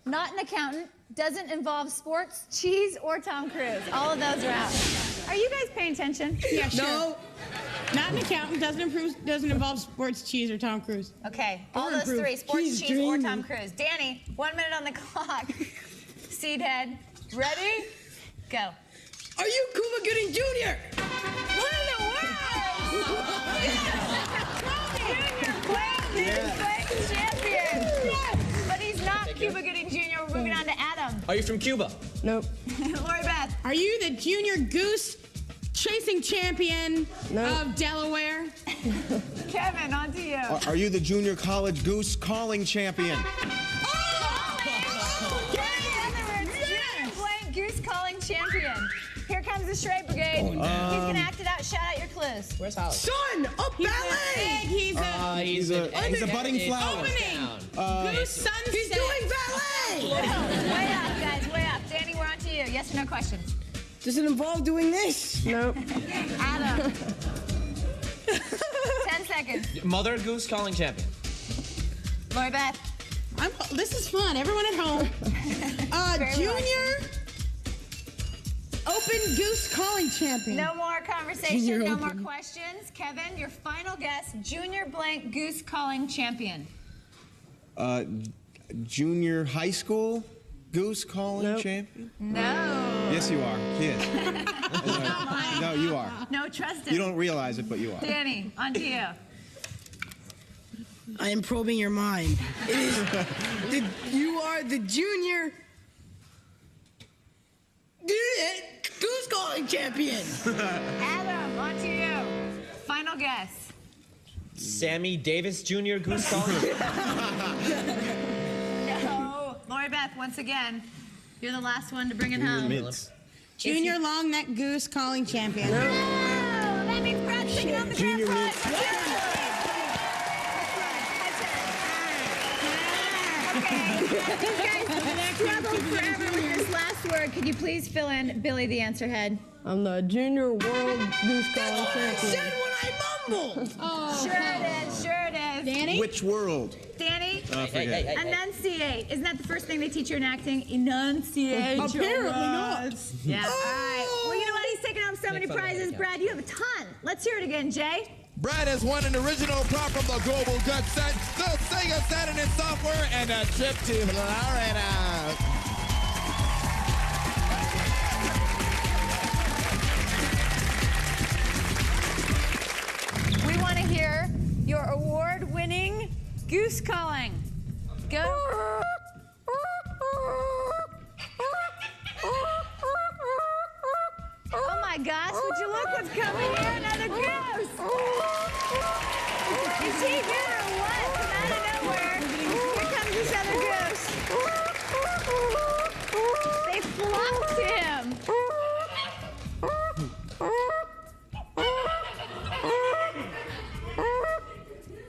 Not an accountant, doesn't involve sports, cheese, or Tom Cruise. All of those are out. Are you guys paying attention? Yeah, sure. No. Not an accountant, doesn't involve sports, cheese, or Tom Cruise. Okay, all those three, sports, cheese, or Tom Cruise. Danny, 1 minute on the clock. Seedhead, ready? Go. Are you Cuba Gooding Jr.? What in the world? Junior playing champion. But he's not Cuba Gooding Jr. We're moving on to Adam. Are you from Cuba? Nope. Lori Beth. Are you the junior goose chasing champion of Delaware? Kevin, on to you. Are you the junior college goose calling champion? Goose calling champion. Here comes the Shrey Brigade. He's gonna act it out. Shout out your clues. Where's Holly? Son of ballet! He's a budding flower. Opening. Goose sunset. He's doing ballet! Way up, guys, way up. Danny, we're on to you. Yes or no questions? Does it involve doing this? Nope. Adam. 10 seconds. Mother goose calling champion. Lori Beth. This is fun. Everyone at home. Junior open goose calling champion. No more conversation, no more questions. Kevin, your final guess. Junior blank goose calling champion. Junior high school goose calling champion? No. Yes, you are. Kid. No, you are. No, trust him. You don't realize it, but you are. Danny, on to you. I am probing your mind. It is you are the junior goose calling champion. Adam, on to you. Final guess. Sammy Davis Jr. goose calling? No. Lori Beth, once again, you're the last one to bring it home. Junior long neck goose calling champion. No, that means Brad's taking on the grand prize. Okay, you guys struggled forever with this last word. Could you please fill in Billy the answer head? I'm the junior world goose calling champion. Said when I mumbled. Oh, sure it is, sure it is. Danny? Which world? Danny? Forget. Enunciate. Isn't that the first thing they teach you in acting? Enunciate. Apparently not. Yeah. All right. Well, you know what? He's taking home so many prizes. Brad, you have a ton. Let's hear it again, Jay. Brad has won an original prop from the Global Gut Set, the Sega Saturn and software, and a trip to Florida. We want to hear your award-winning goose calling. Go. Oh my gosh, would you look what's coming here? Another goose. Is he good or what? From out of nowhere, here comes this other goose. They flocked to him.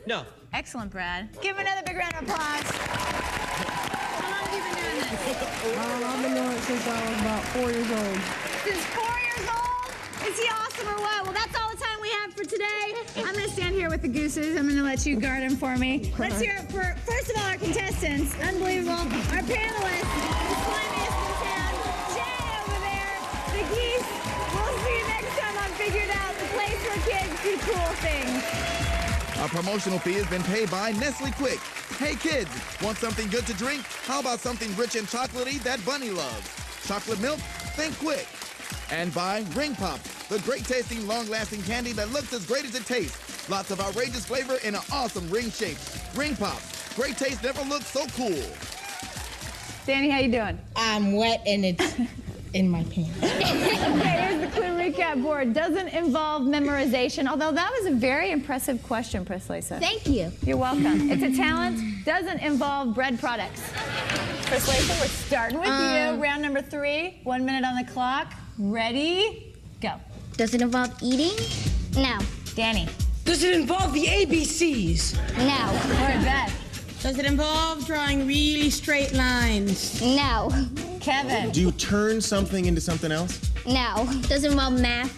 No. Excellent, Brad. Give him another big round of applause. How long have you been doing this? I've been doing it since I was about 4 years old. Since 4 years old? Is he awesome or what? Well, that's all the time we have for today. I'm going to stand here with the gooses. I'm going to let you guard them for me. Let's hear it for, first of all, our contestants. Unbelievable. Our panelists. The slimiest in town. Jay over there. The geese. We'll see you next time on Figure It Out, the place where kids do cool things. Our promotional fee has been paid by Nestle Quick. Hey kids, want something good to drink? How about something rich and chocolatey that Bunny loves? Chocolate milk? Think Quick. And by Ring Pops, the great tasting, long-lasting candy that looks as great as it tastes. Lots of outrageous flavor in an awesome ring shape. Ring Pops, great taste never looked so cool. Danny, how you doing? I'm wet and it's in my pants. Okay, here's the clue recap board. Doesn't involve memorization, although that was a very impressive question, Pris Lisa. Thank you. You're welcome. It's a talent. Doesn't involve bread products. Pris Lisa, we're starting with you. Round number 3, 1 minute on the clock. Ready? Go. Does it involve eating? No. Danny. Does it involve the ABCs? No. Lori Beth. Does it involve drawing really straight lines? No. Kevin. Do you turn something into something else? No. Does it involve math?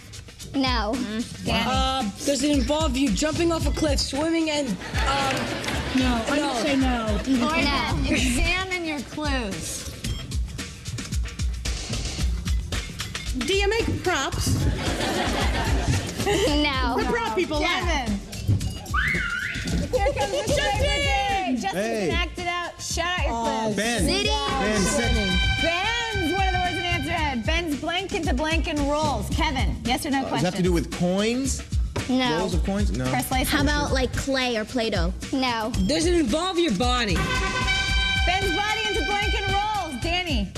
No. Danny. Does it involve you jumping off a cliff, swimming, and No. I would say no. Lori No. Beth, examine your clues. clues. Do you make props? No. The prop people laugh. Kevin. Here comes the Justin. Justin Hey. can act it out. Shout out your clues. Ben. City. Ben, sit. Ben's one of the words in the answer head. Ben's blank into blank and rolls. Kevin, yes or no Does question? that have to do with coins? No. Rolls of coins? No. Press license. How about like clay or Play-Doh? No. Does it involve your body? Ben's body into blank and rolls. Danny.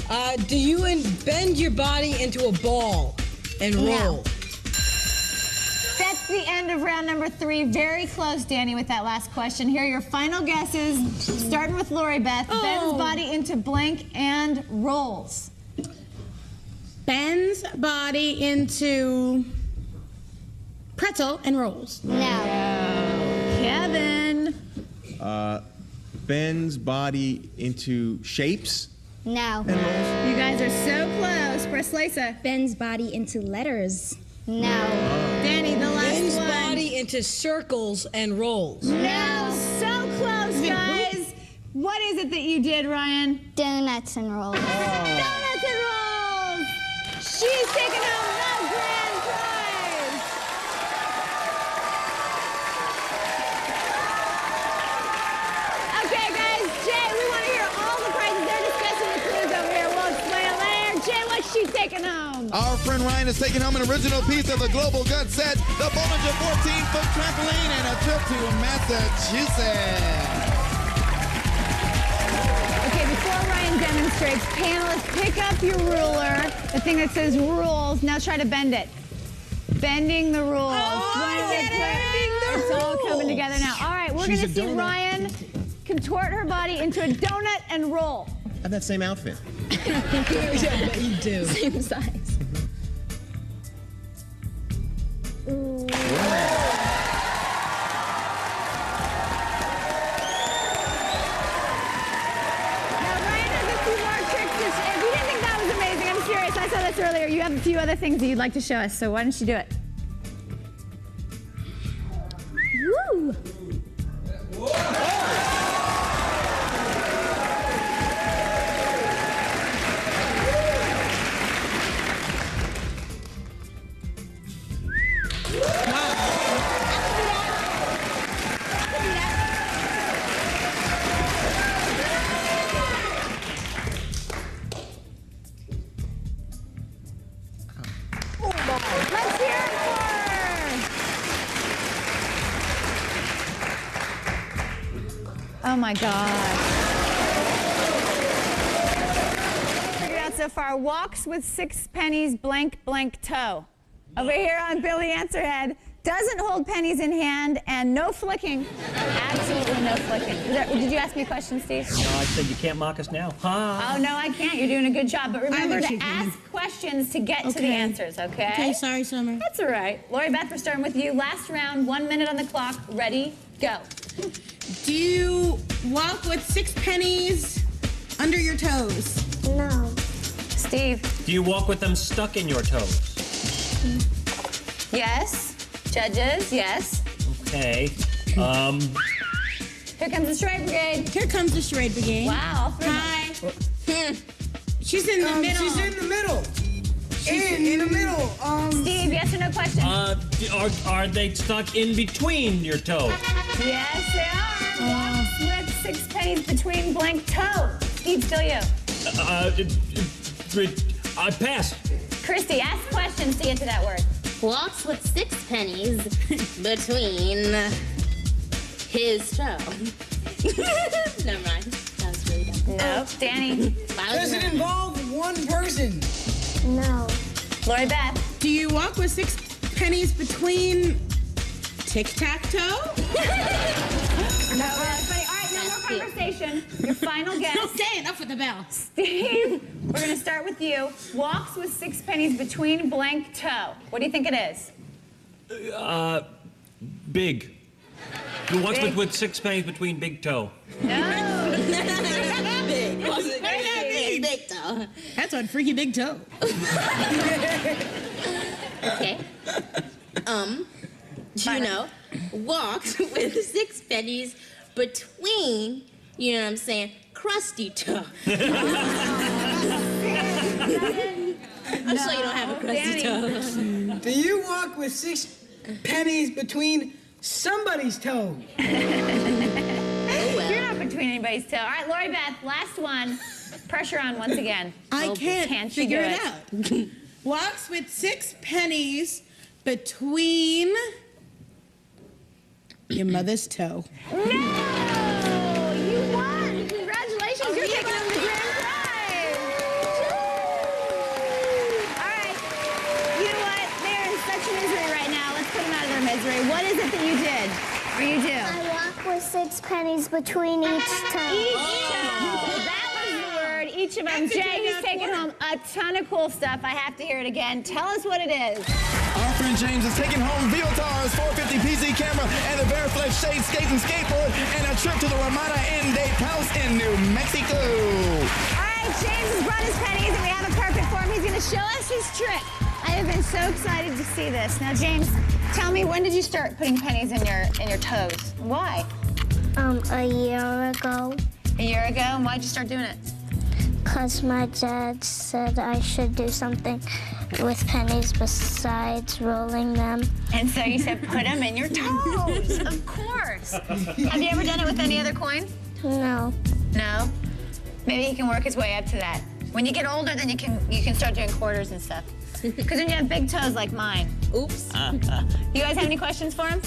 Do you bend your body into a ball and roll? No. That's the end of round number 3. Very close, Danny, with that last question. Here are your final guesses, starting with Lori Beth. Ben's body into blank and rolls. Ben's body into pretzel and rolls. No. Kevin. Ben's body into shapes No. and rolls? You guys are so close. Press Lisa. Ben's body into letters. No. Danny, the last Ben's one. body into circles and rolls. No, so close, guys. What is it that you did, Ryan? Donuts and rolls. Donuts and rolls. She's taking home the grand prize. Okay, guys. Jay, we want to hear all the prizes. They're discussing the clues over here. We'll explain it later. Jay, what's she taking home? Our friend Ryan is taking home an original piece of the Global Gut set, the Bollinger 14-foot trampoline, and a trip to Massachusetts. Okay, before Ryan demonstrates, panelists, pick up your ruler, the thing that says rules. Now try to bend it. Bending the rules. It's all coming together now. All right, we're going to see Ryan contort her body into a donut and roll. I have that same outfit. Yeah, but you do. Same size. Now, Ryan has a few more tricks. If you didn't think that was amazing, I'm serious. I saw this earlier. You have a few other things that you'd like to show us, so why don't you do it? Woo! Let's hear it for her. Oh my God. Figured out so far. Walks with 6 pennies, blank, blank toe. Over here on Billy Answerhead. Doesn't hold pennies in hand and no flicking. Absolutely no flicking. Did you ask me a question, Steve? No, I said you can't mock us now. Oh, no, I can't. You're doing a good job. But remember to ask questions to get to the answers, okay? Okay, sorry, Summer. That's all right. Lori Beth, we're starting with you. Last round, 1 minute on the clock. Ready, go. Do you walk with 6 pennies under your toes? No. Steve. Do you walk with them stuck in your toes? Yes. Judges, yes. Okay. Here comes the charade brigade. Here comes the charade brigade. Wow. all three of them. Hi. She's in the middle. She's in the middle. In the middle. Steve, yes or no question? Are they stuck in between your toes? Yes, they are. Walks with 6 pennies between blank toe. Steve, still you. I pass. Christy, ask questions to get to that word. Walks with 6 pennies between his toe. Never mind. That was really dumb. No. Danny. Does it involve one person? No. Lori Beth. Do you walk with 6 pennies between tic-tac-toe? No, that's funny. All right, no more conversation. Your final guess. Okay, enough with the bell. Steve, we're going to start with you. Walks with 6 pennies between blank toe. What do you think it is? Big. Who walks Big. with 6 pennies between big toe? No. Big toe. That's on Freaky Big Toe. Okay. You know, walked with 6 pennies between, you know what I'm saying, crusty toe. I'm sure you don't have a crusty toe. Do you walk with 6 pennies between somebody's toes? Oh, well. You're not between anybody's toe. All right, Lori Beth, last one. Pressure on once again. I Oh, can't she figure do it out. Walks with 6 pennies between your mother's toe. No! You won! Congratulations, you're taking home the grand prize! All right, you know what? They're in such misery right now. Let's put them out of their misery. What is it that you did? Or you do? I walk with 6 pennies between each toe. Each toe. That was the word. Each of them. Jay is taking home a ton of cool stuff. I have to hear it again. Tell us what it is. Our friend James is taking home Viotar's 450 PC camera and a Bareflex Shade skating skateboard and a trip to the Ramada Date House in New Mexico. All right, James has brought his pennies, and we have a carpet for him. He's going to show us his trick. I have been so excited to see this. Now, James, tell me, when did you start putting pennies in your toes? Why? A year ago, A year ago, and why'd you start doing it? because my dad said I should do something with pennies besides rolling them. And so you said put them in your toes, of course. Have you ever done it with any other coin? No. No? Maybe he can work his way up to that. When you get older, then you can start doing quarters and stuff. Because when you have big toes like mine. Oops. You guys have any questions for him?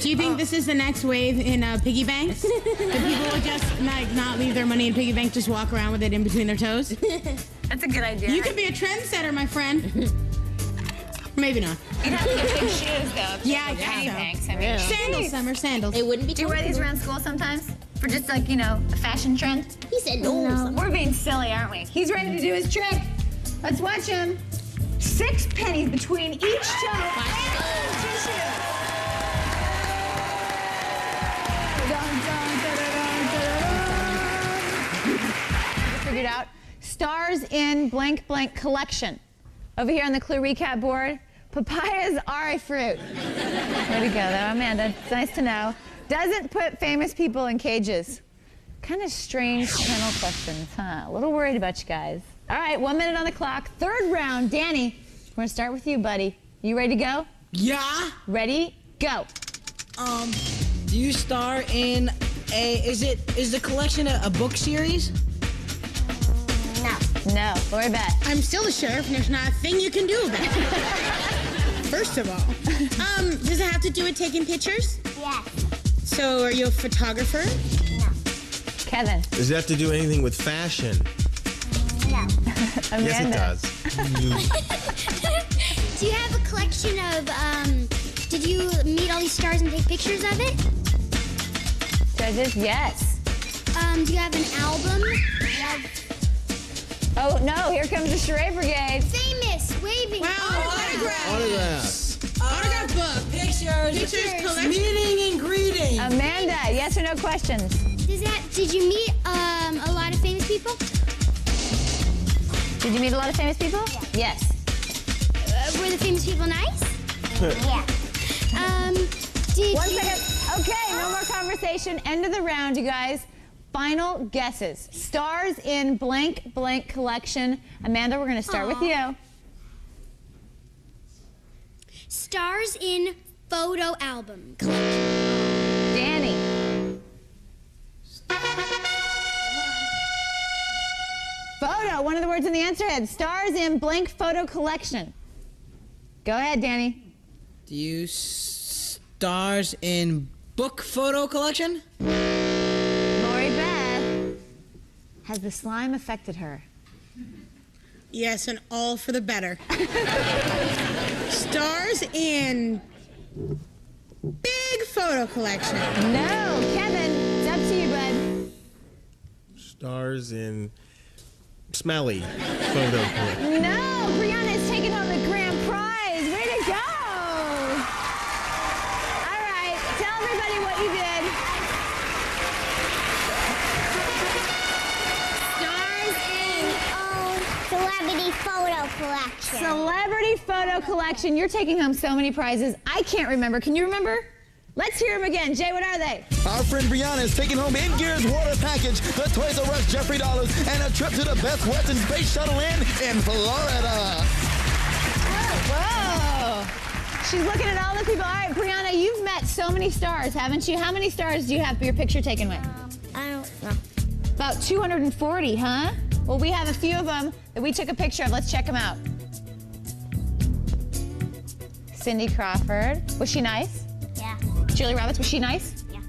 Do you think this is the next wave in piggy banks? That people will just not leave their money in piggy bank, just walk around with it in between their toes? That's a good idea. You could be a trendsetter, my friend. Maybe not. You'd have to get big shoes, though. Yeah, I Penny guess so. banks. I mean, Sandals, Summer, sandals. It wouldn't be do you wear these around school sometimes? For just like, a fashion trend? He said no. No. We're being silly, aren't we? He's ready to do his trick. Let's watch him. 6 pennies between each toe and each shoe. Figured out stars in blank blank collection. Over here on the clue recap board, papayas are a fruit. Way to go, though, Amanda. It's nice to know. Doesn't put famous people in cages. Kind of strange panel questions, huh? A little worried about you guys. All right, 1 minute on the clock. 3rd round. Danny, we're gonna start with you, buddy. You ready to go? Yeah. Ready, go. Do you star in is the collection a book series? No, Lori Beth. I'm still the sheriff, and there's not a thing you can do about it. First of all, does it have to do with taking pictures? Yes. So are you a photographer? Kevin. Does it have to do anything with fashion? No. Amanda. Yes, it does. Do you have a collection of, did you meet all these stars and take pictures of it? Judges, yes. Do you have an album? Oh, no, here comes the charade brigade. Famous, waving. Autographs. Autograph book. Pictures. Collection. Meeting and greeting. Amanda, yes or no questions? Did you meet a lot of famous people? Did you meet a lot of famous people? Yes. Were the famous people nice? Yeah. Did 1 you... second. Okay, no more conversation. End of the round, you guys. Final guesses. Stars in blank blank collection. Amanda, we're going to start with you. Stars in photo album collection. Danny. Photo, one of the words in the answer head. Stars in blank photo collection. Go ahead, Danny. Do you stars in book photo collection? Lori Beth. Has the slime affected her? Yes, and all for the better. Stars in big photo collection. No. Kevin, it's up to you, bud. Stars in smelly photo collection. No. Brianna is taking home the grand prize. Way to go. All right. Tell everybody what you did. Stars in celebrity photo collection. Celebrity photo collection. You're taking home so many prizes. I can't remember. Can you remember? Let's hear them again. Jay, what are they? Our friend Brianna is taking home In Gear's water package, the Toys R Us Jeffrey Dollars, and a trip to the Best Western Space Shuttle Inn in Florida. Whoa. She's looking at all the people. All right, Brianna, you've met so many stars, haven't you? How many stars do you have for your picture taken with? I don't know. About 240, huh? Well, we have a few of them that we took a picture of. Let's check them out. Cindy Crawford. Was she nice? Yeah. Julie Roberts, was she nice? Yeah.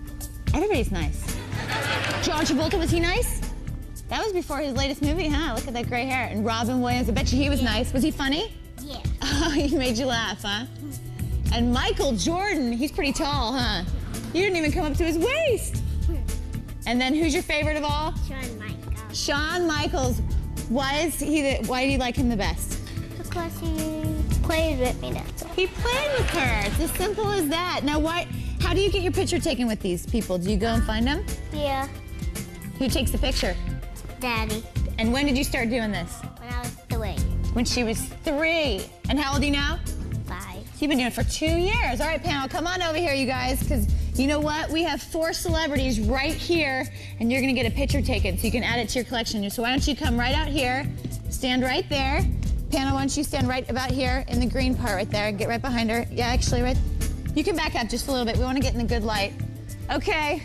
Everybody's nice. John Travolta, was he nice? That was before his latest movie, huh? Look at that gray hair. And Robin Williams, I bet you he was nice. Was he funny? Yeah. Oh, he made you laugh, huh? And Michael Jordan, he's pretty tall, huh? You didn't even come up to his waist. And then who's your favorite of all? Shawn Michaels. Shawn Michaels. Why do you like him the best? Because he plays with me, that's all. He played with her. It's as simple as that. Now, how do you get your picture taken with these people? Do you go and find them? Yeah. Who takes the picture? Daddy. And when did you start doing this? When I was 3. When she was 3. And how old are you now? 5. You've been doing it for 2 years. All right, panel, come on over here, you guys, because you know what? We have 4 celebrities right here, and you're going to get a picture taken so you can add it to your collection. So why don't you come right out here, stand right there. Panel, why don't you stand right about here in the green part right there. Get right behind her. Yeah, actually, right. You can back up just a little bit. We want to get in the good light. Okay,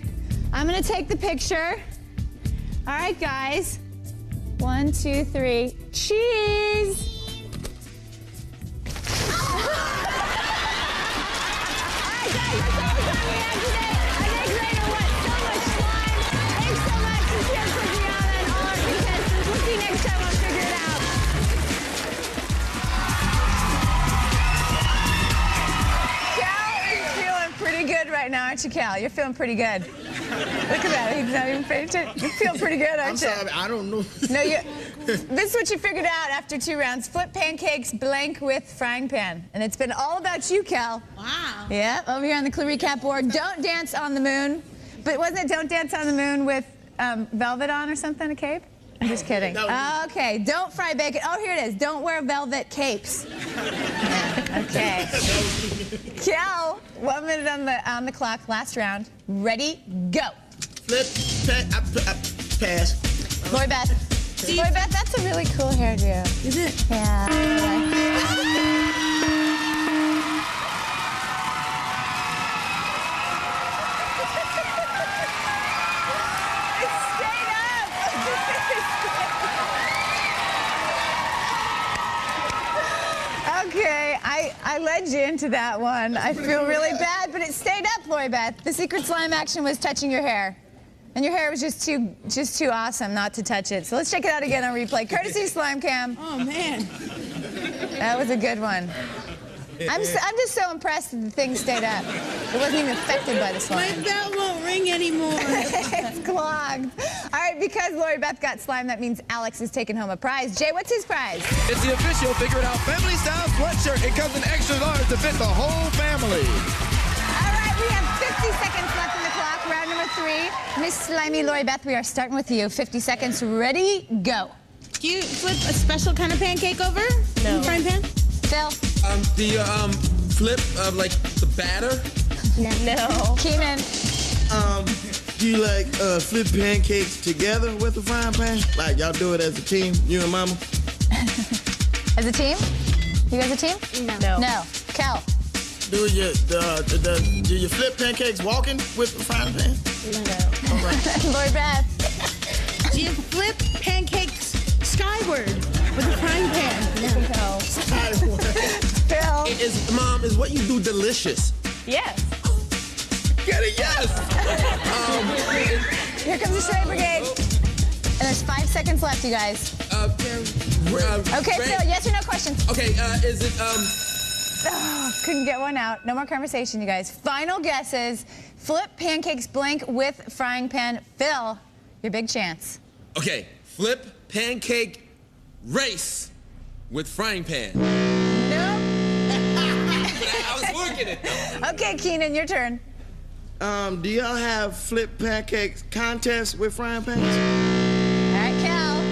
I'm going to take the picture. All right, guys. 1, 2, 3. Cheese! Right now, aren't you, Cal? You're feeling pretty good. Look at that. He's not even paying attention. You feel pretty good, aren't you? I'm sorry, I don't know. No, this is what you figured out after 2 rounds. Flip pancakes blank with frying pan. And it's been all about you, Cal. Wow. Yeah, over here on the clue recap board. Don't dance on the moon. But wasn't it don't dance on the moon with velvet on or something, a cape? I'm just kidding. Okay, don't fry bacon. Oh, here it is. Don't wear velvet capes. Okay. Cal, 1 minute on the clock. Last round. Ready, go. Flip, pass. Lori Beth. Lori Beth, that's a really cool hairdo. Is it? Yeah. Okay, I led you into that one. I feel really bad, but it stayed up, Lori Beth. The secret slime action was touching your hair. And your hair was just too awesome not to touch it. So let's check it out again on replay. Courtesy Slime Cam. Oh, man. That was a good one. I'm just so impressed that the thing stayed up. It wasn't even affected by the slime. My bell won't ring anymore. It's clogged. All right, because Lori Beth got slime, that means Alex is taking home a prize. Jay, what's his prize? It's the official Figure It Out Family Style sweatshirt. It comes in extra large to fit the whole family. All right, we have 50 seconds left on the clock. Round number 3. Miss Slimy Lori Beth, we are starting with you. 50 seconds. Ready, go. Do you flip a special kind of pancake over? No. In frying pan? Phil. Do you flip like the batter? No. Keenan. Do you like flip pancakes together with a frying pan? Like y'all do it as a team, you and Mama? As a team? You guys a team? No. No. Cal. Do you flip pancakes walking with the frying pan? No. All right. Lori Beth. Do you flip pancakes skyward with a frying pan? Phil. Mom, is what you do delicious? Yes. Get it? Yes. Here comes the Charade Brigade. And there's 5 seconds left, you guys. Okay, Phil, yes or no questions. Okay, is it Oh, couldn't get one out. No more conversation, you guys. Final guesses. Flip pancakes blank with frying pan. Phil, your big chance. Okay, flip pancake race with frying pan. No. But I was working it though. Okay, Keenan, your turn. Do y'all have flip pancakes contests with frying pans? All right, Cal.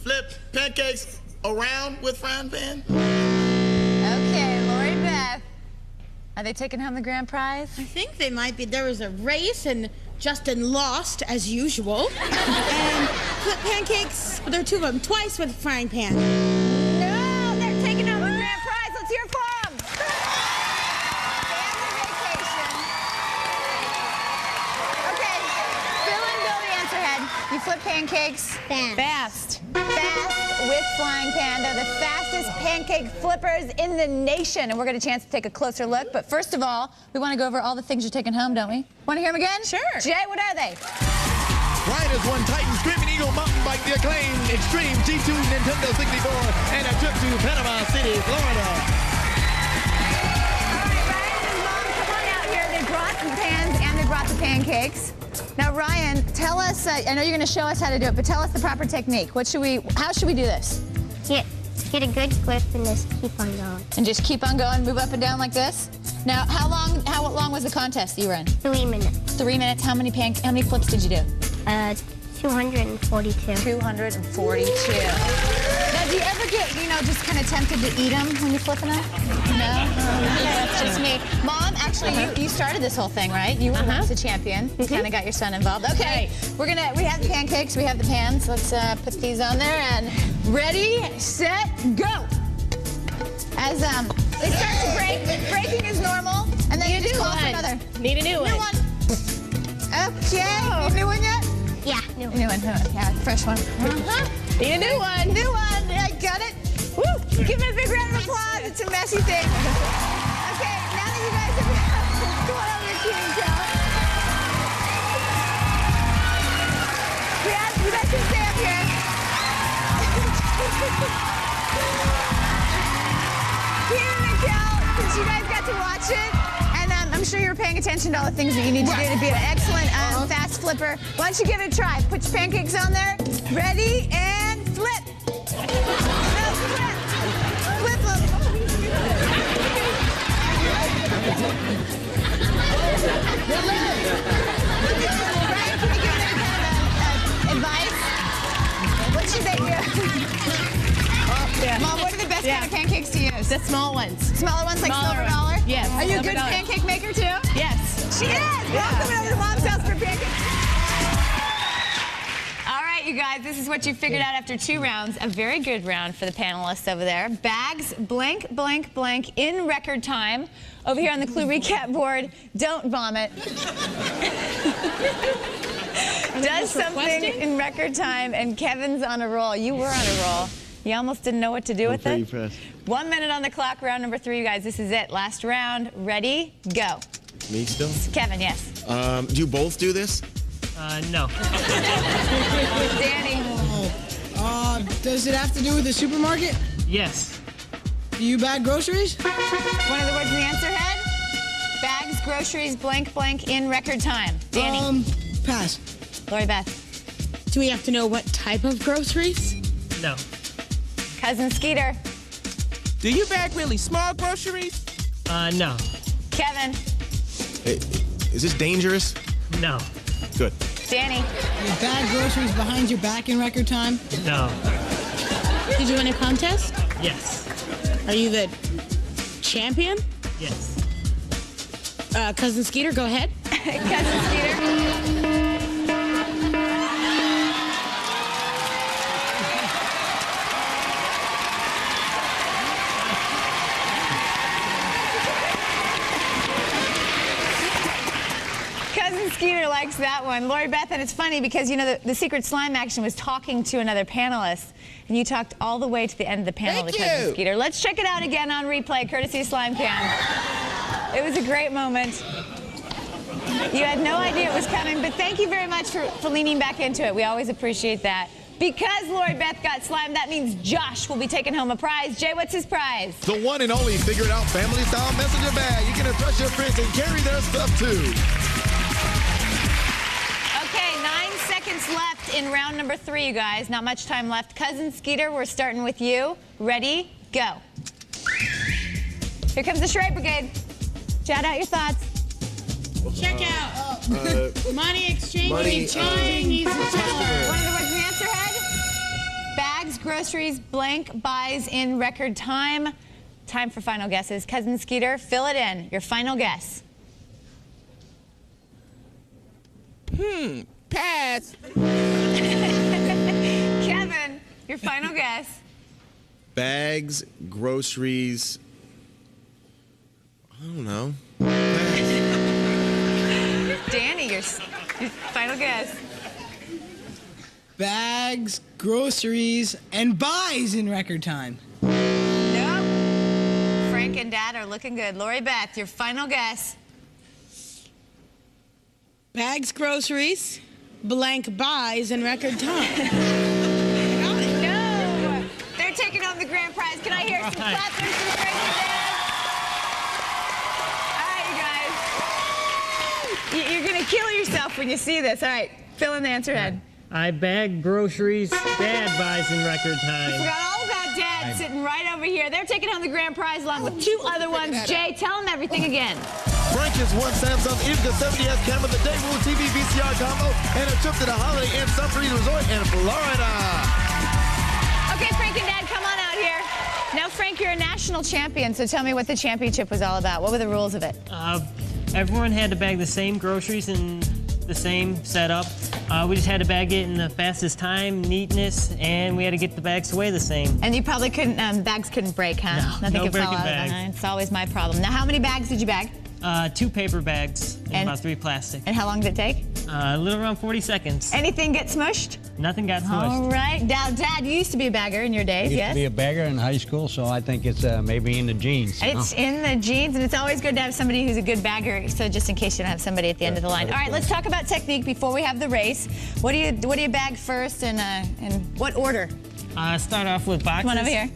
Flip pancakes around with frying pan? Okay, Lori Beth. Are they taking home the grand prize? I think they might be. There was a race, and Justin lost, as usual. And Flip Pancakes, there are two of them, twice with a frying pan. No, they're taking home the grand prize. Let's hear it for them. Family vacation. Okay, Phil and Billy Answerhead, you flip pancakes. Fast with Flying Panda, the fastest pancake flippers in the nation. And we're going to chance to take a closer look. But first of all, we want to go over all the things you're taking home, don't we? Want to hear them again? Sure. Jay, what are they? Ryan has won Titan Screaming Eagle mountain bike, the acclaimed Extreme G2 Nintendo 64, and a trip to Panama City, Florida. All right, Ryan and his mom, come on out here. They brought the pans and they brought the pancakes. Now, Ryan, tell us, I know you're going to show us how to do it, but tell us the proper technique. How should we do this? Get a good grip and just keep on going. And just keep on going, move up and down like this? Now, how long was the contest you ran? 3 minutes. 3 minutes. How many flips did you do? 242. 242. Now, do you ever get, just kind of tempted to eat them when you're flipping them? No? That's just me. Mom, actually, you started this whole thing, right? You were once the champion. You kind of got your son involved. Okay, we have the pancakes, we have the pans. Let's put these on there and ready, set, go. As they start to break, breaking is normal, and then you just call for another. Need a new one. Okay, you new one yet? Yeah, New one. Yeah, fresh one. Need a new one. New one. I got it. Woo! Give it a big round of applause. It's a messy thing. Okay, now that you guys have go on over to King Cal. Yeah, you guys can stay up here. Here and Cal, since you guys got to watch it, and I'm sure you were paying attention to all the things that you need to do to be an excellent fast flipper. Why don't you give it a try? Put your pancakes on there. Ready and flip. Flip them. Brian, can you give them advice? What should they do? Mom, what are the best kind of pancakes to use? The small ones. Smaller ones like Smaller silver dollar? Yes. Are you a good $1. pancake maker too? Yes. She is! Welcome over to Mom's house for pancakes. All right, you guys, this is what you figured out after 2 rounds. A very good round for the panelists over there. Bags, blank, blank, blank, in record time. Over here on the clue recap board, don't vomit. Does something in record time, and Kevin's on a roll. You were on a roll. You almost didn't know what to do with it. 1 minute on the clock, round number 3, you guys. This is it. Last round. Ready? Go. Me still? Kevin, yes. Do you both do this? No. Danny. Does it have to do with the supermarket? Yes. Do you bag groceries? One of the words in the answer head? Bags, groceries, blank, blank, in record time. Danny. Pass. Lori Beth. Do we have to know what type of groceries? No. Cousin Skeeter. Do you bag really small groceries? No. Kevin. Hey, is this dangerous? No. Good. Danny. You bag groceries behind your back in record time? No. Did you win a contest? Yes. Are you the champion? Yes. Cousin Skeeter, go ahead. Cousin Skeeter. Cousin Skeeter likes that one. Lori Beth, and it's funny because, the secret slime action was talking to another panelist, and you talked all the way to the end of the panel to Cousin Skeeter. Let's check it out again on replay, courtesy of Slime Can. It was a great moment. You had no idea it was coming, but thank you very much for leaning back into it. We always appreciate that. Because Lori Beth got slimed, that means Josh will be taking home a prize. Jay, what's his prize? The one and only Figure It Out Family Style Messenger Bag. You can address your friends and carry their stuff too. Okay, 9 seconds left in round number 3, you guys. Not much time left. Cousin Skeeter, we're starting with you. Ready, go. Here comes the Charade Brigade. Shout out your thoughts. Check out. Money exchanging, Chinese teller. One of the words in the answer head? Bags, groceries, blank, buys in record time. Time for final guesses. Cousin Skeeter, fill it in. Your final guess. Pass. Kevin, your final guess. Bags, groceries. I don't know. Danny, your final guess. Bags, groceries, and buys in record time. Nope. Frank and Dad are looking good. Lori Beth, your final guess. Bags, groceries, blank buys in record time. No! They're taking home the grand prize. Can I hear some clappers for Frank and Dad? All right, you guys. You're going to kill yourself when you see this. All right, fill in the answer head. I bag groceries, Dad buys in record time. Forgot all about Dad sitting right over here. They're taking home the grand prize along with 2 other ones. Jay, tell them everything again. Frank has won Samsung Inca 70S camera, the Daewoo TV VCR combo, and a trip to the Holiday Inn Summer Resort in Florida. Okay, Frank and Dad, come on out here. Now, Frank, you're a national champion, so tell me what the championship was all about. What were the rules of it? Everyone had to bag the same groceries in the same setup. We just had to bag it in the fastest time, neatness, and we had to get the bags to weigh the same. And you probably couldn't, bags couldn't break, huh? No, Nothing no could fall breaking out of bags. it. It's always my problem. Now, how many bags did you bag? 2 paper bags and about 3 plastic. And how long did it take? A little around 40 seconds. Anything get smushed? Nothing got smushed. All right. Now, Dad, you used to be a bagger in your days, I used yes? to be a bagger in high school, so I think it's maybe in the genes. It's in the genes, and it's always good to have somebody who's a good bagger, so just in case you don't have somebody at the end of the line. All right, let's talk about technique before we have the race. What do you bag first, and what order? Start off with boxes. Come on over here.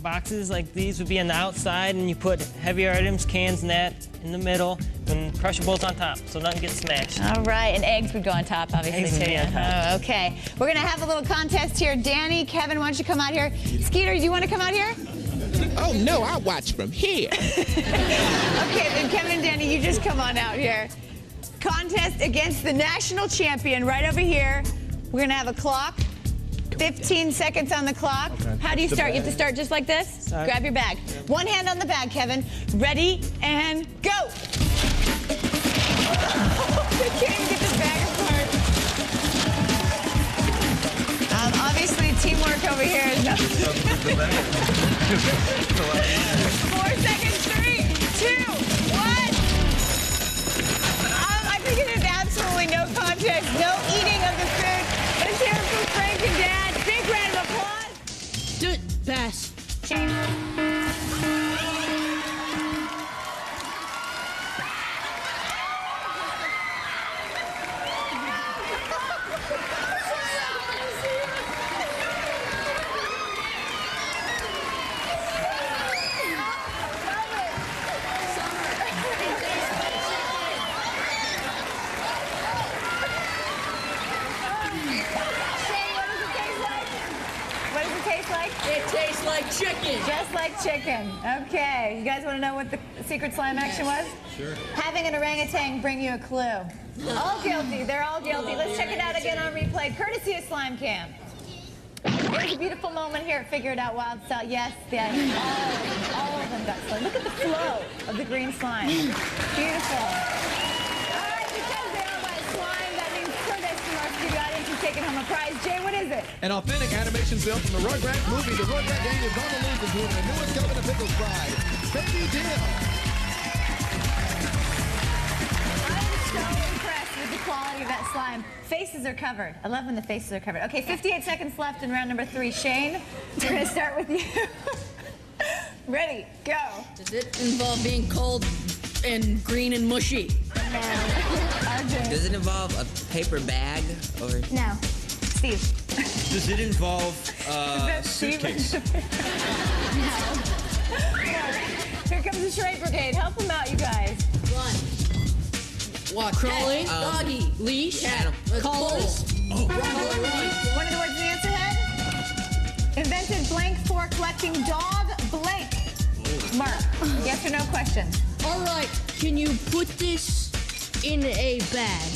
Boxes like these would be on the outside, and you put heavier items, cans, and that in the middle, and crushables on top, so nothing gets smashed. All right, and eggs would go on top, obviously, Eggs would too. be on top. Oh, okay. We're gonna have a little contest here. Danny, Kevin, why don't you come out here? Skeeter, do you want to come out here? Oh no, I watch from here. Okay, then Kevin and Danny, you just come on out here. Contest against the national champion right over here. We're gonna have a clock. 15 seconds on the clock. Okay. How do you start? You have to start just like this? Grab your bag. One hand on the bag, Kevin. Ready, and go. They can't even get the bag apart. Obviously, teamwork over here is not. 4 seconds, 3, 2, 1. I think it is absolutely no contest, no eating of the food. Let's hear it from Frank and Dad. Big round of applause. Do it. Pass. Shane. It tastes like chicken. Just like chicken. Okay. You guys want to know what the secret slime action was? Sure. Having an orangutan bring you a clue. All guilty. They're all guilty. Let's check it out again on replay, courtesy of Slime Cam. There's a beautiful moment here at Figure It Out Wild Style. Yes, all of them got slime. Look at the flow of the green slime. Beautiful. All right, because they are by slime, that means Curtis from our studio audience is taking home a prize. Jay, what is it? An authentic animation film from the Rugrats movie. The Rugrat gang is on the loose and doing the newest Kelvin and Pickles prize. Baby Deal. I'm so impressed with the quality of that slime. Faces are covered. I love when the faces are covered. Okay, 58 seconds left in round number 3. Shane, we're going to start with you. Ready, go. Does it involve being cold and green and mushy? No. RJ. Does it involve a paper bag or? No. Steve. Does it involve a Steve? suitcase? No. Here comes the charade brigade. Help them out, you guys. What? Crawling, doggy, leash, collars. One of the words in the answer head? Invented blank for collecting dog blank. Mark, yes or no question? All right, can you put this in a bag?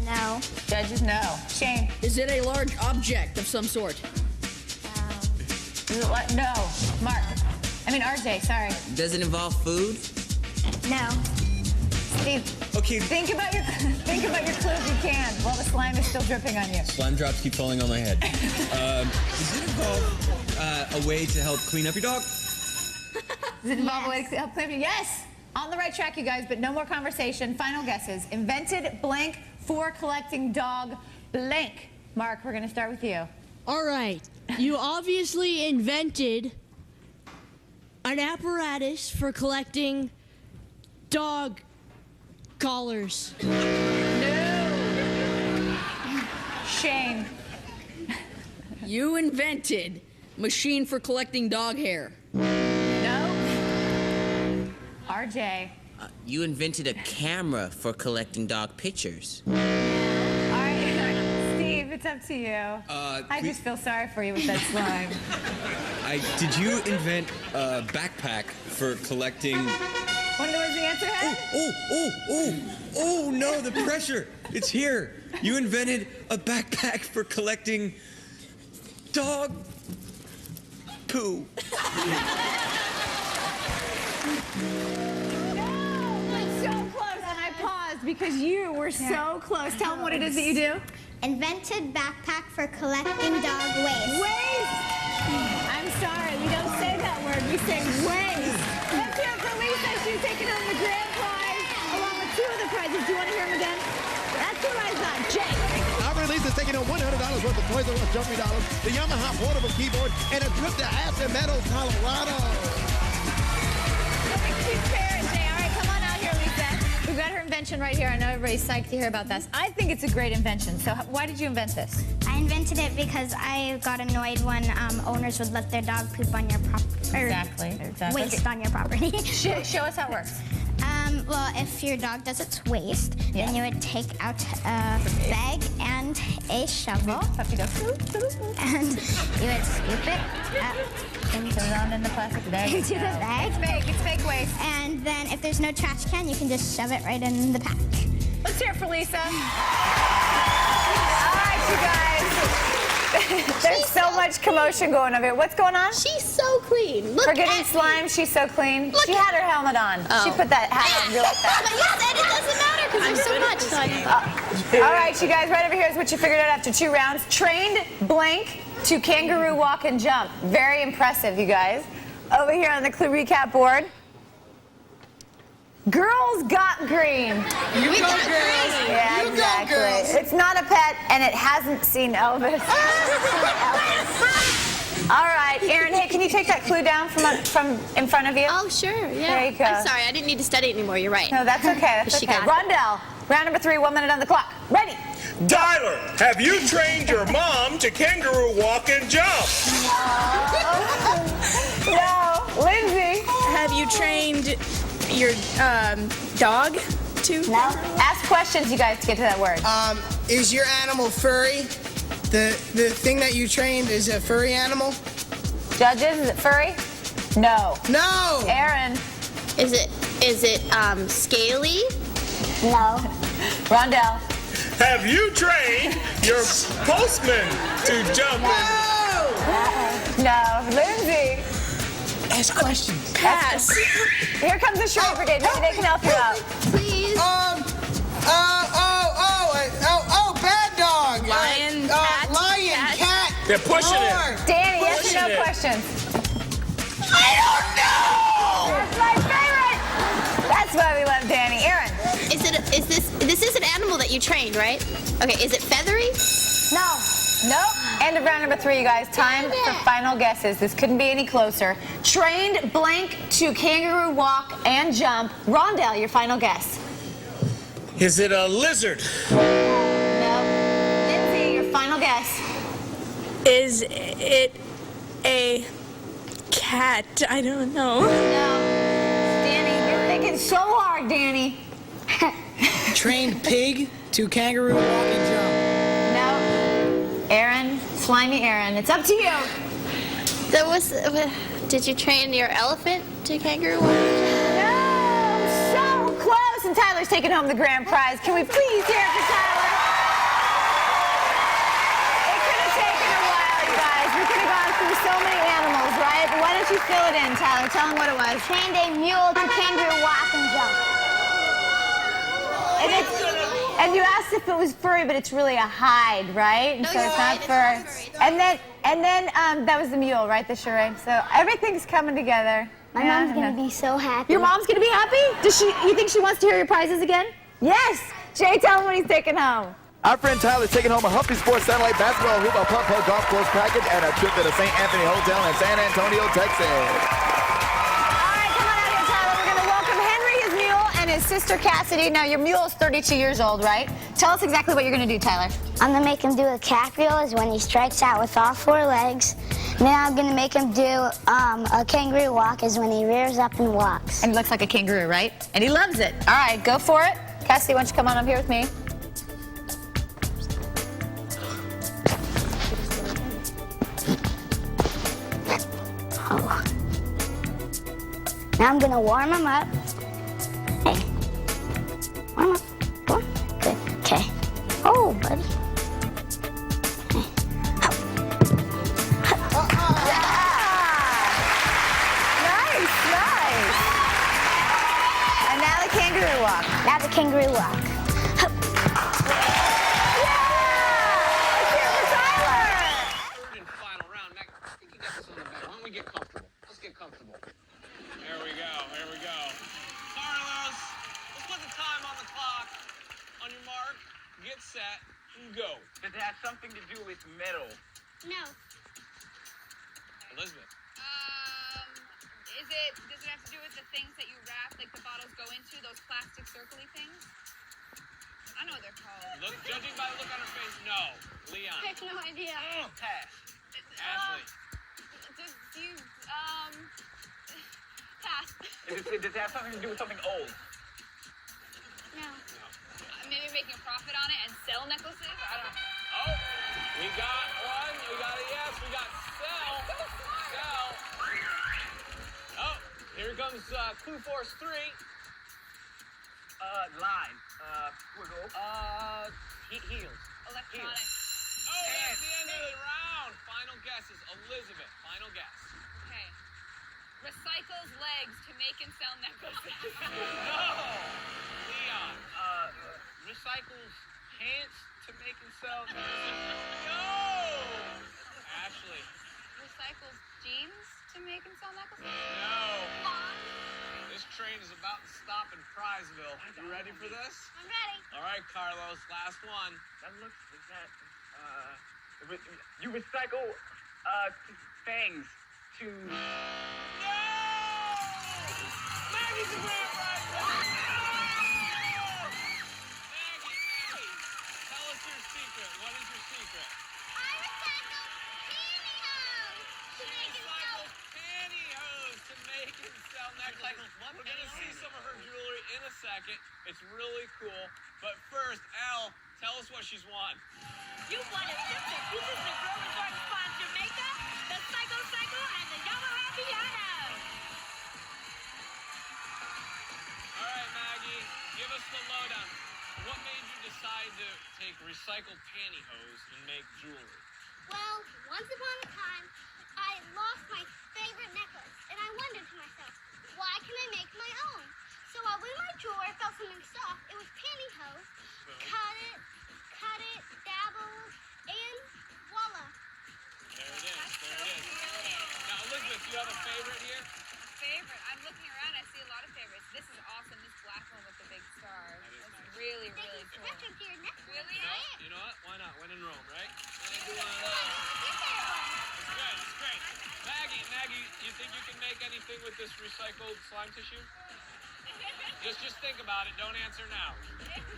No. Judges, no. Shane. Is it a large object of some sort? Is it what? No. Mark. RJ, sorry. Does it involve food? No. Steve, Okay. think about your clue if you can while the slime is still dripping on you. Slime drops keep falling on my head. Does it involve a way to help clean up your dog? Does it involve a way to help clean up your... Yes! On the right track, you guys, but no more conversation. Final guesses. Invented blank for collecting dog blank. Mark, we're going to start with you. All right. You obviously invented an apparatus for collecting dog collars. No. Shane. You invented machine for collecting dog hair. No. RJ. You invented a camera for collecting dog pictures. All right, Steve, it's up to you. I just feel sorry for you with that slime. Did you invent a backpack for collecting... Wonder what the answer had? Oh, no, the pressure. It's here. You invented a backpack for collecting dog poo. Because you were so close. Tell them what it is that you do. Invented backpack for collecting dog waste. Waste! I'm sorry, we don't say that word. We say waste. Let's hear it for Lisa. She's taking home the grand prize along with 2 of the prizes. Do you want to hear them again? That's who I got. Jake. Our release is taking home $100 worth of Toys R Us Jumpy Dollars, the Yamaha portable keyboard, and a trip to Aspen Meadows, Colorado. We've got her invention right here. I know everybody's psyched to hear about this. I think it's a great invention. So why did you invent this? I invented it because I got annoyed when owners would let their dog poop on your property. Exactly. Waste on your property. Show us how it works. Well, if your dog does its waste, then you would take out a bag and a shovel. And you would scoop it up into the plastic bag. Into the bag. It's fake waste. And then if there's no trash can, you can just shove it right in the pack. Let's hear it for Lisa. All right, you guys. There's so much commotion going over here. What's going on? She's so clean. Look Forgetting slime, she's so clean. She had her helmet on. She put that hat on real fast. But you said it doesn't matter because there's so much. All right, you guys, right over here is what you figured out after 2 rounds. Trained blank to kangaroo walk and jump. Very impressive, you guys. Over here on the clue recap board. Girls got green. We got girls. Yeah, You exactly. go, girls. It's not a pet, and it hasn't seen Elvis. All right, Erin, hey, can you take that clue down from in front of you? Oh, sure, yeah. There you go. I'm sorry, I didn't need to study anymore. You're right. No, that's okay. That's She okay. got it. Rondell, round number 3, 1 minute on the clock. Ready? Tyler, have you trained your mom to kangaroo walk and jump? No. Lindsay. Have you trained your dog to? No. Ask questions, you guys, to get to that word. Is your animal furry? The thing that you trained is a furry animal? Judges, is it furry? No. No. Erin. Is it scaly? No. Rondell. Have you trained your postman to jump No. Lindsay. Ask questions. Pass. Here comes the charade brigade. Maybe they can help you out. Please. Bad dog. Lion, cat. They're pushing it. Danny, yes or Pushing no it. questions? I don't know. That's my favorite. That's why we love Danny. Erin. This is an animal that you trained, right? Okay, is it feathery? No. Nope. End of round number 3, you guys. Time for final guesses. This couldn't be any closer. Trained blank to kangaroo walk and jump. Rondell, your final guess. Is it a lizard? No. Lindsay, your final guess. Is it a cat? I don't know. No. Danny, you're thinking so hard, Danny. Trained pig to kangaroo walk and No. Erin, slimy Erin, it's up to you. Did you train your elephant to kangaroo walk? No, so close. And Tyler's taking home the grand prize. Can we please hear it for Tyler? It could have taken a while, you guys. We could have gone through so many animals, right? But why don't let you fill it in, Tyler. Tell them what it was. Trained a mule to kangaroo walk and jump. And you asked if it was furry, but it's really a hide, right? No, So you're it's right, not it's fur. not furry. And then that was the mule, right? The charade. So everything's coming together. My mom's gonna be so happy. Your mom's gonna be happy? You think she wants to hear your prizes again? Yes. Jay, tell him what he's taking home. Our friend Tyler's taking home a Huffy Sports Satellite Basketball Hoop, a Putt-Putt Golf Course package, and a trip to the St. Anthony Hotel in San Antonio, Texas. All right, come on out here, Tyler. We're gonna welcome Henry, his mule, and his sister Cassidy. Now, your mule is 32 years old, right? Tell us exactly what you're gonna do, Tyler. I'm gonna make him do a cartwheel is when he strikes out with all 4 legs. Then I'm gonna make him do a kangaroo walk is when he rears up and walks. And he looks like a kangaroo, right? And he loves it. All right, go for it. Cassidy, why don't you come on up here with me? Oh. Now I'm gonna warm him up. Hey. Warm up. Good. Okay. Oh, buddy. And now the kangaroo walk. Now the kangaroo walk. Here we go. Carlos, let's put the time on the clock. On your mark, get set, and go. Does it have something to do with metal? No. Elizabeth. Does it have to do with the things that you wrap, like the bottles go into, those plastic circly things? I know what they're called. Judging by the look on her face, no. Leon. I have no idea. Pass. Ashley. Do you, pass. Does it have something to do with something old? No. Maybe making a profit on it and sell necklaces? I don't know. Oh, we got one. We got a yes. We got sell. Sell. Oh, here comes Clue Force 3. Line. Wiggle. Heels. Electronics. Oh, that's the end of the round. Final guesses. Elizabeth, final guess. Okay. Recycles legs to make and sell necklaces. No. Leon. Recycles pants to make and sell. No. Ashley. Recycles jeans to make and sell necklaces? No. This train is about to stop in Prizeville. You ready for this? I'm ready. All right, Carlos, last one. You recycle things to. No! Maggie's the grand prize winner! Maggie, tell us your secret. What is your secret? I recycle Pantyhose to make and sell necklaces. We're going to see some of her jewelry in a second. It's really cool. But first, Elle, tell us what she's won. You won a simple pieces of Grow Resort Spa Jamaica, the Psycho Cycle, and the Yamaha Piano. All right, Maggie, give us the lowdown. What made you decide to take recycled pantyhose and make jewelry? Well, once upon a time, I lost my favorite necklace, and I wondered to myself, why can I make my own? So I went in my drawer, felt something soft. It was pantyhose. Cut it, dabbled, and voila. There it is. Now, Elizabeth, do you have a favorite here? Favorite? I'm looking around. I see a lot of favorites. This is awesome. This black one with the big star. That's really, really cool. Really? You know what? Why not? When in Rome, right? It's great. Maggie, you think you can make anything with this recycled slime tissue? Just think about it. Don't answer now.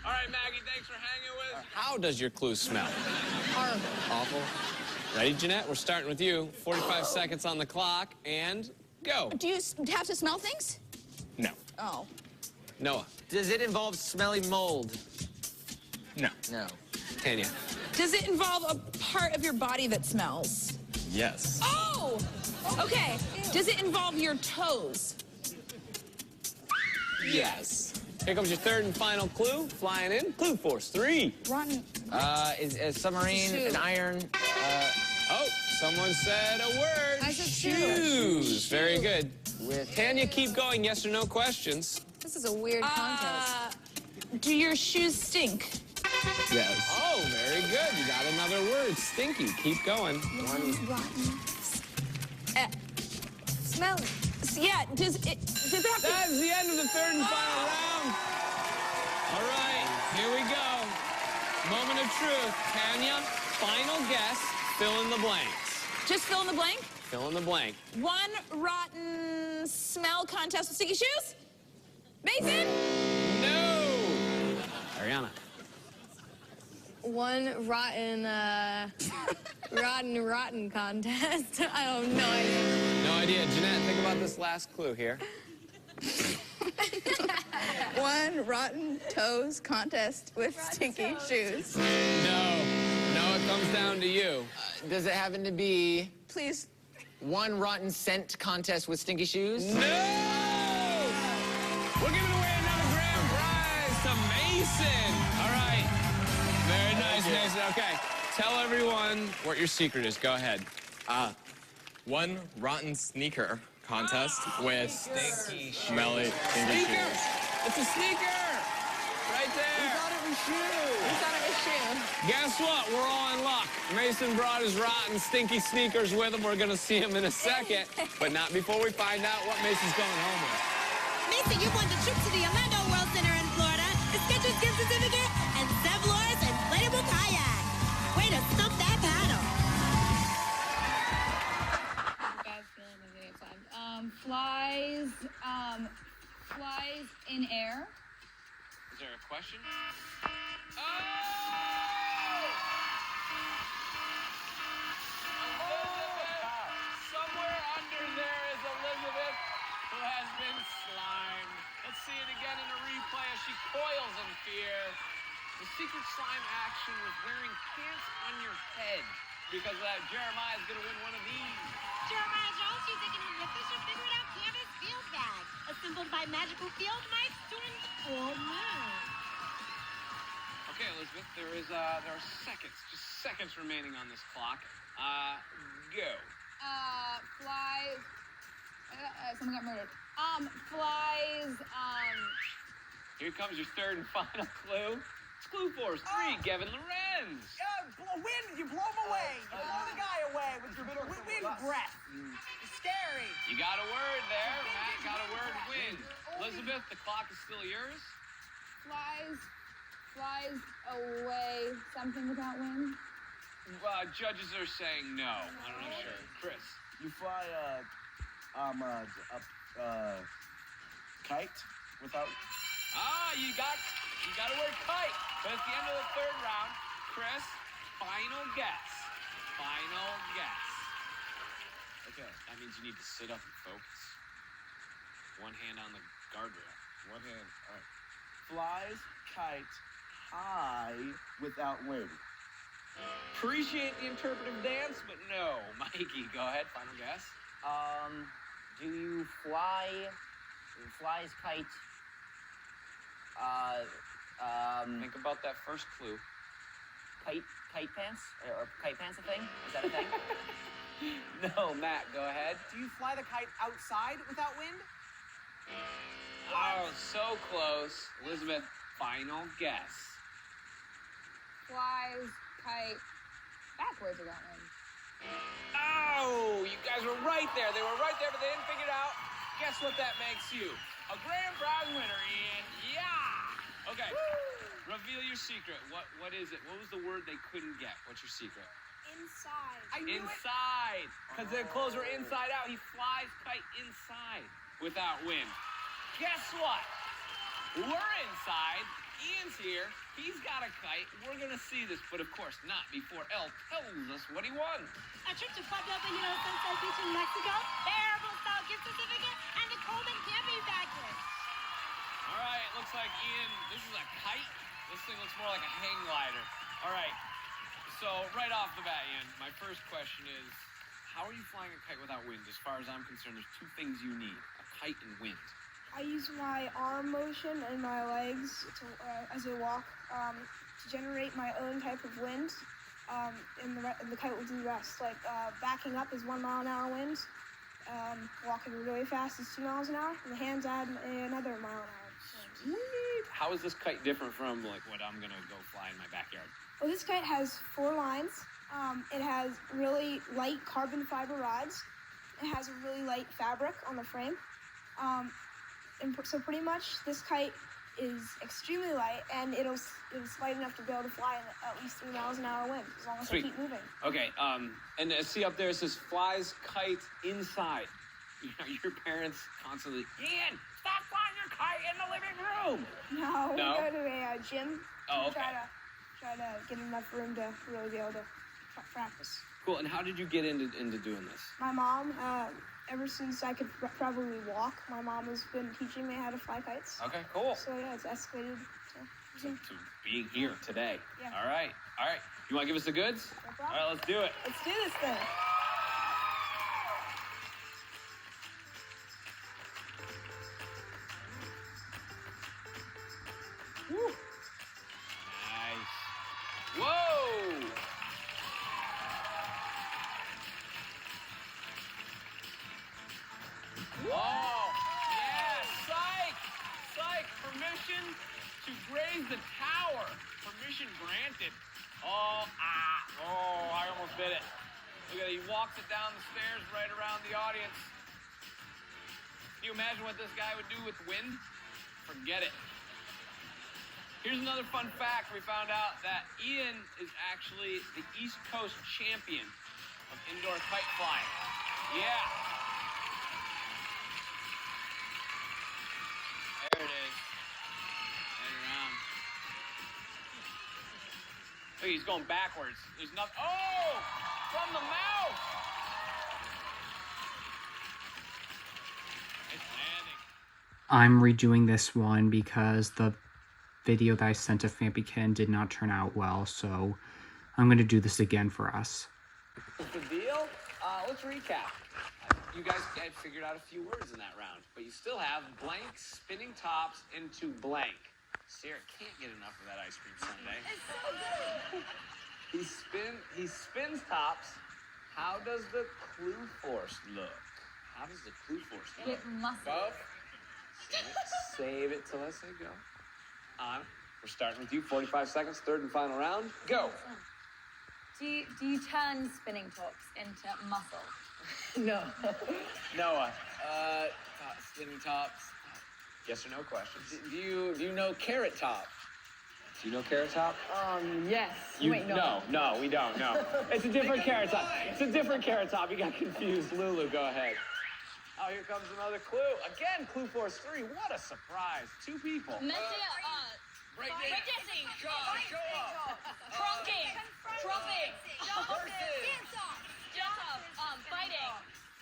All right, Maggie, thanks for hanging with us. How does your clue smell? Horrible. Awful. Ready, Jeanette? We're starting with you. 45 seconds on the clock, and go. Do you have to smell things? No. Oh. Noah. Does it involve smelly mold? No. No. Tanya. Does it involve a part of your body that smells? Yes. Oh! Okay. Does it involve your toes? Yes. Here comes your third and final clue. Flying in. Clue Force 3. Rotten. Is a submarine, an iron, Someone said a word. I said shoes. Very good. Tanya, keep going. Yes or no questions. This is a weird contest. Do your shoes stink? Yes. Oh, very good. You got another word. Stinky. Keep going. Rotten. Smell. Yeah. Does it have to? That's the end of the third and final round. All right. Here we go. Moment of truth. Tanya, final guess. Fill in the blanks. Just fill in the blank. Fill in the blank. One rotten smell contest with sticky shoes? Mason? No. Ariana. One rotten, rotten contest. I have no idea. No idea. Jeanette, think about this last clue here. One rotten toes contest with stinky shoes. No. No, it comes down to you. Does it happen to be Please. one rotten scent contest with stinky shoes? No! We're giving away another grand prize to Mason. All right. Very nice, Mason. Okay. Tell everyone what your secret is. Go ahead. One rotten sneaker contest with stinky smelly stinky Sneaker! shoes. It's a sneaker! Right there. We thought it was shoe. Guess what? We're all in luck. Mason brought his rotten, stinky sneakers with him. We're going to see him in a second, but not before we find out what Mason's going home with. Mason, you won the trip to the Orlando World Center in Florida, the Skechers gift certificate, and Zevlor's inflatable kayak. Way to stump that paddle. Bad feeling of video time. Flies in air. Is there a question? Somewhere under there is Elizabeth, who has been slimed. Let's see it again in a replay as she coils in fear. The secret slime action was wearing pants on your head because Jeremiah's going to win one of these. Jeremiah Jones using an official Figure It Out canvas field bag, assembled by Magical Field Mice students for me. Okay, Elizabeth, there are seconds, just seconds remaining on this clock. Go. Flies. Someone got murdered. Flies. Here comes your third and final clue. It's clue force 3, Kevin Lorenz. Wind, you blow them away. You blow the guy away with your wind breath. It's scary. You got a word there. Matt got a word, wind. Elizabeth, the clock is still yours. Flies away. Something without wind. Judges are saying no. I'm not sure. Chris. You fly kite without. You got a word kite. But at the end of the third round, Chris, final guess. Final guess. Okay, that means you need to sit up and focus. One hand on the guardrail. One hand. All right. Flies kite high without wind. Appreciate the interpretive dance, but no. Mikey, go ahead. Final guess. Do you flies kite? Think about that first clue. Kite pants? Or kite pants a thing? Is that a thing? No, Matt, go ahead. Do you fly the kite outside without wind? Oh, so close. Elizabeth, final guess. Flies, kite, backwards without wind. Oh, you guys were right there. They were right there, but they didn't figure it out. Guess what that makes you? A grand prize winner, Ian. Yeah! Okay. Woo! Reveal your secret. What is it? What was the word they couldn't get? What's your secret? Inside. Inside. Because their clothes were inside out. He flies kite inside without wind. Guess what? We're inside. Ian's here. He's got a kite. We're going to see this, but of course not before El tells us what he won. A trip to Pueblo Benito Sunset Beach in Mexico, the Arable Style gift certificate, and the Coleman camping package. All right, it looks like Ian, this is a kite. This thing looks more like a hang glider. All right, so right off the bat, Ian, my first question is, how are you flying a kite without wind? As far as I'm concerned, there's two things you need, a kite and wind. I use my arm motion and my legs as I walk to generate my own type of wind. and the kite will do the rest. Like backing up is 1 mile an hour wind. Walking really fast is 2 miles an hour, and the hands add another mile an hour. Sweet. How is this kite different from like what I'm gonna go fly in my backyard? Well, this kite has 4 lines. It has really light carbon fiber rods. It has a really light fabric on the frame. So pretty much this kite is extremely light, and it's light enough to be able to fly in at least 3 miles an hour wind, as long as I keep moving. Okay, and see up there, it says flies kite inside. You know, your parents constantly, Ian, stop flying your kite in the living room. No, No? we go to a gym. Oh, okay. Try to get enough room to really be able to practice. Cool, and how did you get into doing this? My mom, ever since I could probably walk, my mom has been teaching me how to fly kites. Okay, cool. So yeah, it's escalated To being here today. Yeah. All right. You want to give us the goods? No problem. All right, let's do it. Let's do this thing. Woo. Nice. Whoa! Oh, yeah, psych, permission to graze the tower. Permission granted. Oh, I almost bit it. Look at it, he walks it down the stairs right around the audience. Can you imagine what this guy would do with wind? Forget it. Here's another fun fact. We found out that Ian is actually the East Coast champion of indoor kite flying. Yeah. There it is. Right around. Look, he's going backwards. There's nothing. Oh! From the mouth! It's landing. I'm redoing this one because the video that I sent to Fampikin did not turn out well, so I'm going to do this again for us. What's the deal? Let's recap. You guys figured out a few words in that round, but you still have blank spinning tops into blank. Sarah can't get enough of that ice cream sundae. It's so good. He spins tops. How does the clue force look? How does the clue force look? It must. Go. Save it till I say go. On. We're starting with you. 45 seconds. Third and final round. Go. Do you turn spinning tops into muscle? No. Noah. Spinning tops. Yes or no questions. Do you know Carrot Top? Do you know Carrot Top? Yes. Wait, no. No, we don't. No. It's a different Carrot Top. It's a different Carrot Top. You got confused. Lulu, go ahead. Oh, here comes another clue. Again, clue force 3. What a surprise. 2 people. Breakdancing. Show off. Trunking. Trumping. Jump. Fighting.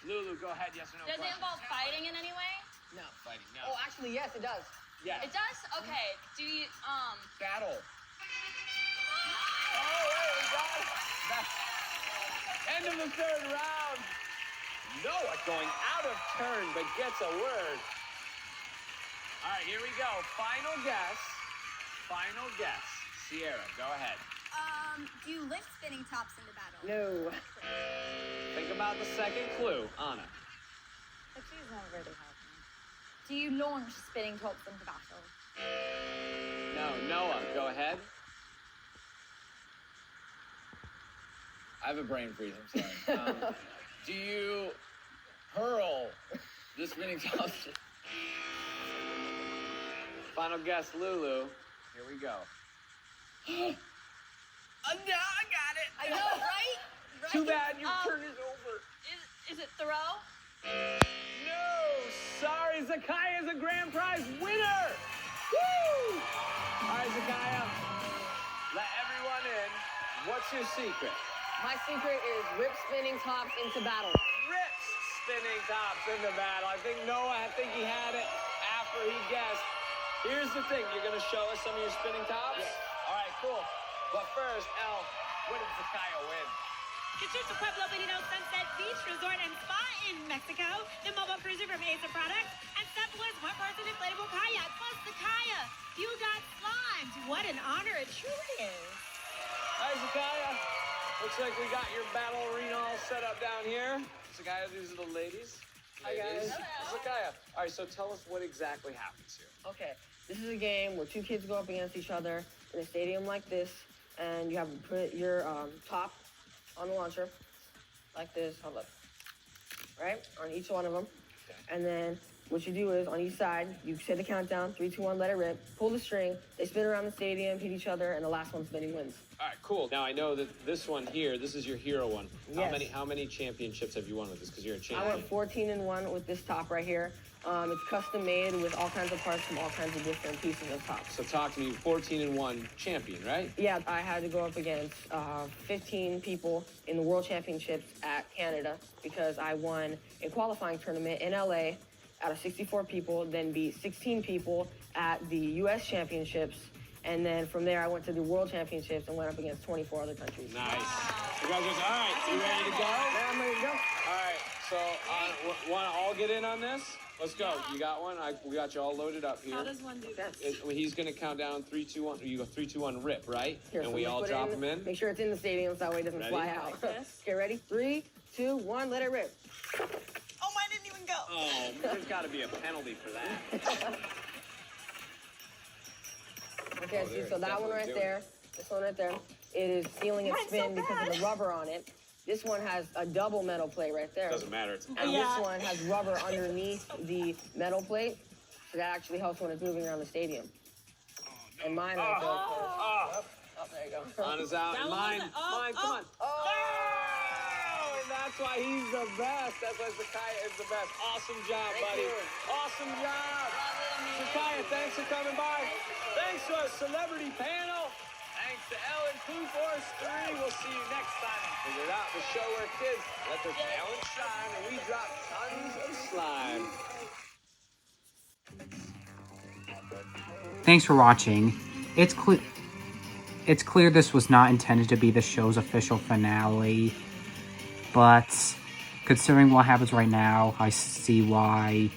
Lulu, go ahead. Yes or no Does it questions. involve fighting in any way? No. Fighting, no. Oh, actually, yes, it does. Yeah. It does? Okay. Do you, Battle. Oh, wait, we got it. End of the third round. Noah going out of turn, but gets a word. All right, here we go. Final guess. Sierra, go ahead. Do you lift spinning tops into battle? No. Think about the second clue. Anna. but she's not really helping. Do you launch spinning tops into battle? No, Noah, go ahead. I have a brain freeze, I'm sorry. Do you hurl the spinning tops? Final guess, Lulu. Here we go. No, I got it. I know, right? Too bad your turn is over. Is it throw? No, sorry, Zakaya is a grand prize winner. Woo! All right, Zakaya, let everyone in. What's your secret? My secret is whip spinning tops into battle. Rips spinning tops into battle. I think he had it after he guessed. Here's the thing. You're going to show us some of your spinning tops? Yeah. All right, cool. But first, Elf, what did Zakaya win? Concerts of Pueblo Benito Sunset Beach Resort and Spa in Mexico, the mobile cruiser from Acer Products, and Stepler's one-person inflatable kayak, plus the Kaya. You got slimed. What an honor it truly is. All right, Zakaya. Looks like we got your battle arena all set up down here. Zakaya, these are the ladies. Hi, guys. Zakaya. All right, so tell us what exactly happens here. Okay, this is a game where two kids go up against each other in a stadium like this, and you have to put your top on the launcher like this. Hold up. Right? On each one of them. And then what you do is on each side, you say the countdown, 3, 2, 1, let it rip, pull the string, they spin around the stadium, hit each other, and the last one spinning wins. All right, cool. Now I know that this one here, this is your hero one. Yes. How many championships have you won with this? Because you're a I champion. went 14-1 with this top right here. It's custom made with all kinds of parts from all kinds of different pieces of tops. So talk to me, 14-1 champion, right? Yeah, I had to go up against 15 people in the World Championships at Canada because I won a qualifying tournament in LA out of 64 people, then beat 16 people at the US Championships, and then from there I went to the World Championships and went up against 24 other countries. Nice. Congratulations. All right, you ready to go? Yeah, I'm ready to go. All right, so want to all get in on this? Let's go. You got one? We got you all loaded up here. How does one do this? He's going to count down 3, 2, 1. You go 3, 2, 1, rip, right? Here, and so we just all put drop them in. Make sure it's in the stadium so that way it doesn't Ready? fly out. Like this? Okay, ready? 3, 2, 1, let it rip. Oh, mine didn't even go. Oh, there's got to be a penalty for that. Okay, see, so that one right there, this one right there, it is feeling its spin because of the rubber on it. This one has a double metal plate right there. Doesn't matter. It's And this one has rubber underneath the metal plate, so that actually helps when it's moving around the stadium. And mine right there. Oh, there you go. On is out. That Mine, one, come on. Oh, and that's why he's the best. That's why Zakaya is the best. Awesome job, buddy. Awesome job. Zakaya, thanks for coming by. Thanks to our celebrity panel. Thanks to Ellen, Clue Force 3. We'll see you next time. Figure it out, the show where kids let their talent shine and we drop tons of slime. Thanks for watching. It's clear this was not intended to be the show's official finale, but considering what happens right now, I see why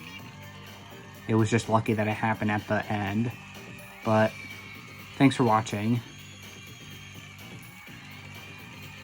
it was just lucky that it happened at the end. But thanks for watching.